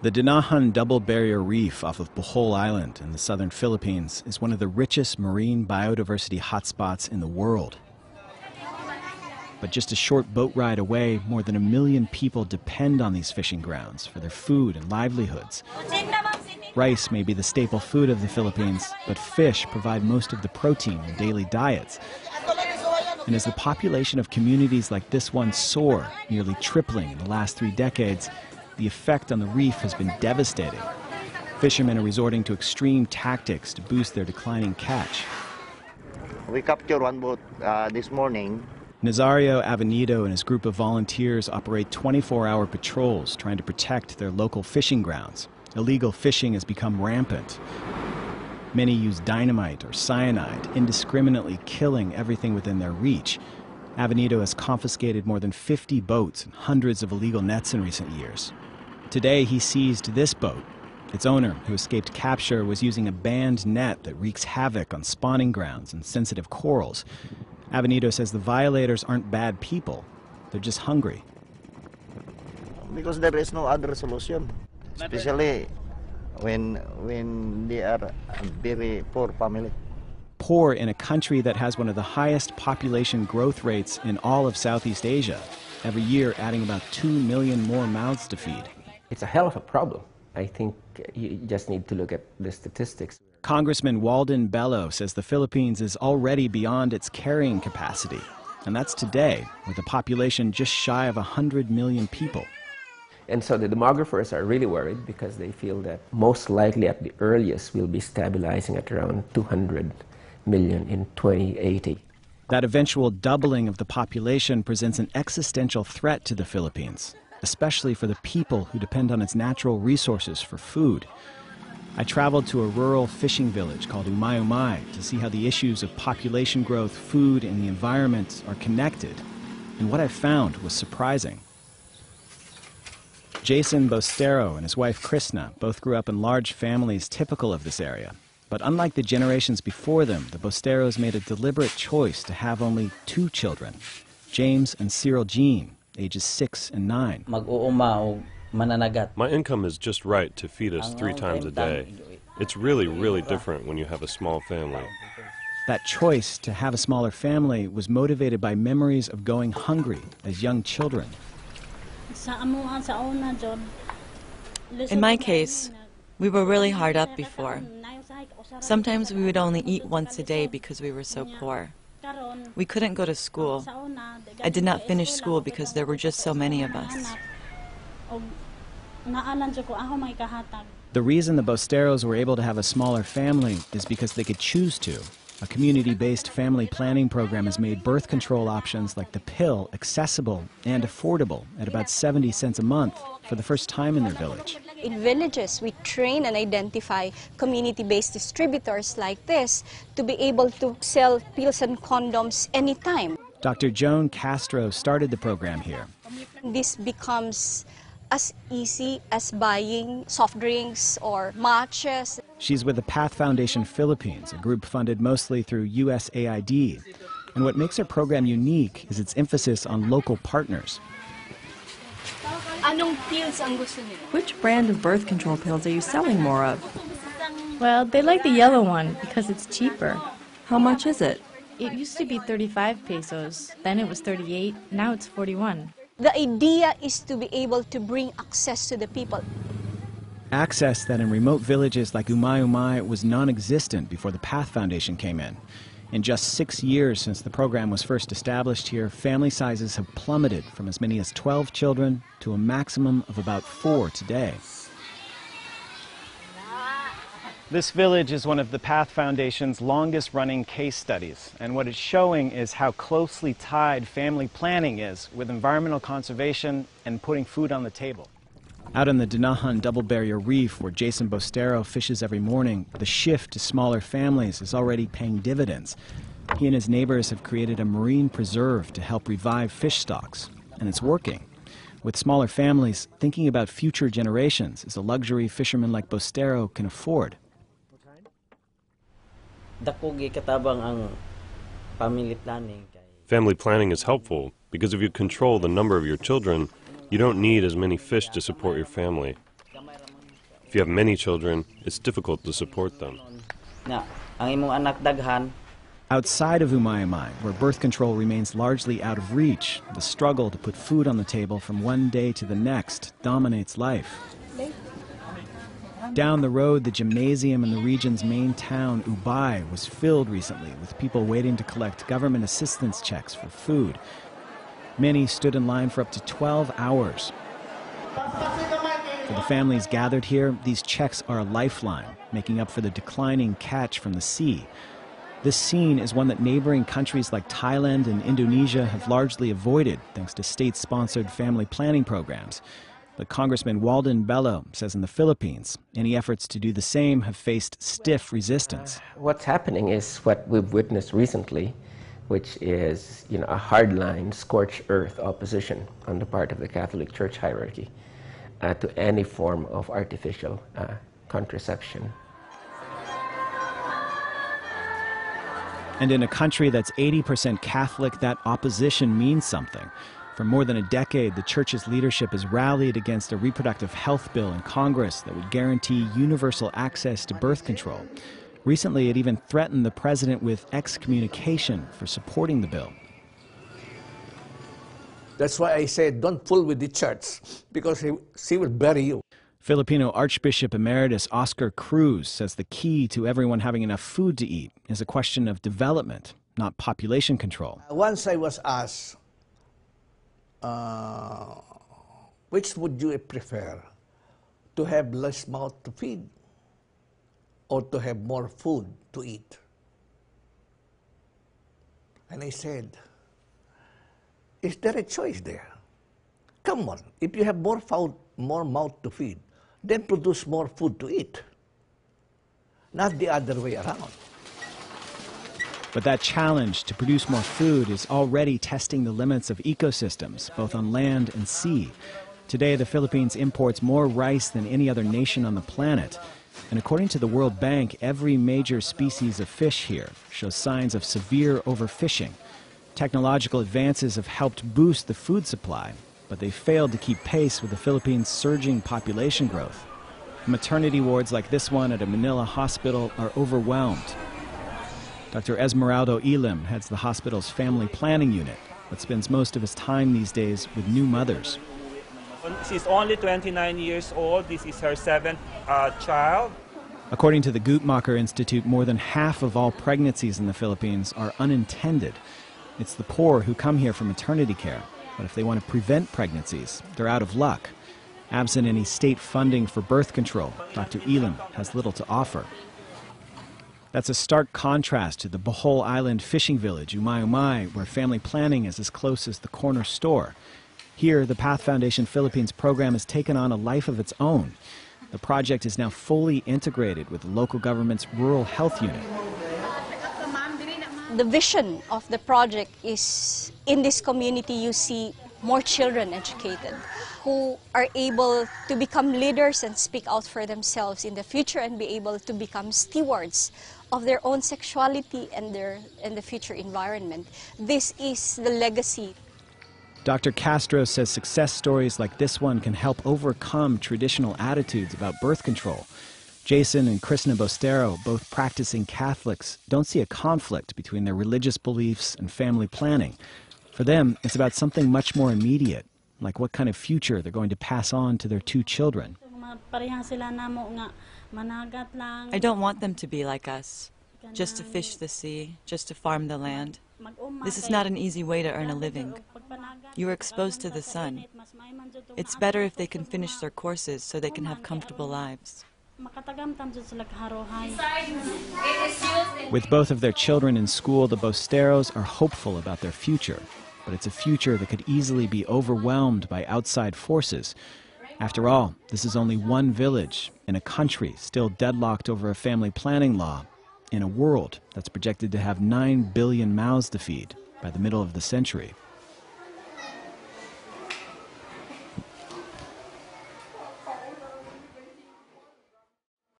The Dinahan Double Barrier Reef off of Bohol Island in the southern Philippines is one of the richest marine biodiversity hotspots in the world. But just a short boat ride away, more than 1 million people depend on these fishing grounds for their food and livelihoods. Rice may be the staple food of the Philippines, but fish provide most of the protein in daily diets. And as the population of communities like this one soar, nearly tripling in the last 3 decades, the effect on the reef has been devastating. Fishermen are resorting to extreme tactics to boost their declining catch. We captured one boat this morning. Nazario Avenido and his group of volunteers operate 24-hour patrols trying to protect their local fishing grounds. Illegal fishing has become rampant. Many use dynamite or cyanide, indiscriminately killing everything within their reach. Avenido has confiscated more than 50 boats and hundreds of illegal nets in recent years. Today, he seized this boat. Its owner, who escaped capture, was using a banned net that wreaks havoc on spawning grounds and sensitive corals. Avenido says the violators aren't bad people. They're just hungry. Because there is no other solution, especially when they are a very poor family. Poor in a country that has one of the highest population growth rates in all of Southeast Asia, every year adding about 2 million more mouths to feed. It's a hell of a problem. I think you just need to look at the statistics. Congressman Walden Bello says the Philippines is already beyond its carrying capacity. And that's today, with a population just shy of 100 million people. And so the demographers are really worried because they feel that most likely at the earliest we'll be stabilizing at around 200 million in 2080. That eventual doubling of the population presents an existential threat to the Philippines, especially for the people who depend on its natural resources for food. I traveled to a rural fishing village called Humayhumay to see how the issues of population growth, food, and the environment are connected. And what I found was surprising. Jason Bostero and his wife Krishna both grew up in large families typical of this area. But unlike the generations before them, the Bosteros made a deliberate choice to have only 2 children, James and Cyril Jean, ages 6 and 9. My income is just right to feed us 3 times a day. It's really, really different when you have a small family. That choice to have a smaller family was motivated by memories of going hungry as young children. In my case, we were really hard up before. Sometimes we would only eat once a day because we were so poor. We couldn't go to school. I did not finish school because there were just so many of us. The reason the Bosteros were able to have a smaller family is because they could choose to. A community-based family planning program has made birth control options like the pill accessible and affordable at about 70 cents a month for the first time in their village. In villages, we train and identify community-based distributors like this to be able to sell pills and condoms anytime. Dr. Joan Castro started the program here. This becomes as easy as buying soft drinks or matches. She's with the Path Foundation Philippines, a group funded mostly through USAID. And what makes her program unique is its emphasis on local partners. Which brand of birth control pills are you selling more of? Well, they like the yellow one because it's cheaper. How much is it? It used to be 35 pesos, then it was 38, now it's 41. The idea is to be able to bring access to the people. Access that in remote villages like Humayhumay was non-existent before the Path Foundation came in. In just 6 years since the program was first established here, family sizes have plummeted from as many as 12 children to a maximum of about 4 today. This village is one of the Path Foundation's longest-running case studies, and what it's showing is how closely tied family planning is with environmental conservation and putting food on the table. Out on the Dinahan Double Barrier Reef, where Jason Bostero fishes every morning, the shift to smaller families is already paying dividends. He and his neighbors have created a marine preserve to help revive fish stocks, and it's working. With smaller families, thinking about future generations is a luxury fishermen like Bostero can afford. Family planning is helpful because if you control the number of your children, you don't need as many fish to support your family. If you have many children, it's difficult to support them. Outside of Humayhumay, where birth control remains largely out of reach, the struggle to put food on the table from one day to the next dominates life. Down the road, the gymnasium in the region's main town, Ubay, was filled recently with people waiting to collect government assistance checks for food. Many stood in line for up to 12 hours. For the families gathered here, these checks are a lifeline, making up for the declining catch from the sea. This scene is one that neighboring countries like Thailand and Indonesia have largely avoided thanks to state-sponsored family planning programs. But Congressman Walden Bello says in the Philippines, any efforts to do the same have faced stiff resistance. What's happening is what we've witnessed recently, which is a hardline, scorched earth opposition on the part of the Catholic Church hierarchy to any form of artificial contraception. And in a country that's 80% Catholic, that opposition means something. For more than a decade, the Church's leadership has rallied against a reproductive health bill in Congress that would guarantee universal access to birth control. Recently, it even threatened the president with excommunication for supporting the bill. That's why I said, don't fool with the church, because she will bury you. Filipino Archbishop Emeritus Oscar Cruz says the key to everyone having enough food to eat is a question of development, not population control. Once I was asked, which would you prefer, to have less mouth to feed or to have more food to eat? And I said, is there a choice there? Come on, if you have more mouth to feed, then produce more food to eat, not the other way around. But that challenge to produce more food is already testing the limits of ecosystems, both on land and sea. Today, the Philippines imports more rice than any other nation on the planet. And according to the World Bank, every major species of fish here shows signs of severe overfishing. Technological advances have helped boost the food supply, but they failed to keep pace with the Philippines' surging population growth. Maternity wards like this one at a Manila hospital are overwhelmed. Dr. Esmeraldo Elim heads the hospital's family planning unit, but spends most of his time these days with new mothers. She's only 29 years old. This is her 7th child. According to the Guttmacher Institute, more than half of all pregnancies in the Philippines are unintended. It's the poor who come here for maternity care. But if they want to prevent pregnancies, they're out of luck. Absent any state funding for birth control, Dr. Elim has little to offer. That's a stark contrast to the Bohol Island fishing village, Humayhumay, where family planning is as close as the corner store. Here, the Path Foundation Philippines program has taken on a life of its own. The project is now fully integrated with the local government's rural health unit. The vision of the project is, in this community, you see more children educated who are able to become leaders and speak out for themselves in the future and be able to become stewards of their own sexuality and the future environment. This is the legacy. Dr. Castro says success stories like this one can help overcome traditional attitudes about birth control. Jason and Krishna Bostero, both practicing Catholics, don't see a conflict between their religious beliefs and family planning. For them, it's about something much more immediate, like what kind of future they're going to pass on to their 2 children. I don't want them to be like us, just to fish the sea, just to farm the land. This is not an easy way to earn a living. You are exposed to the sun. It's better if they can finish their courses so they can have comfortable lives. With both of their children in school, the Bosteros are hopeful about their future. But it's a future that could easily be overwhelmed by outside forces. After all, this is only one village in a country still deadlocked over a family planning law, in a world that's projected to have 9 billion mouths to feed by the middle of the century.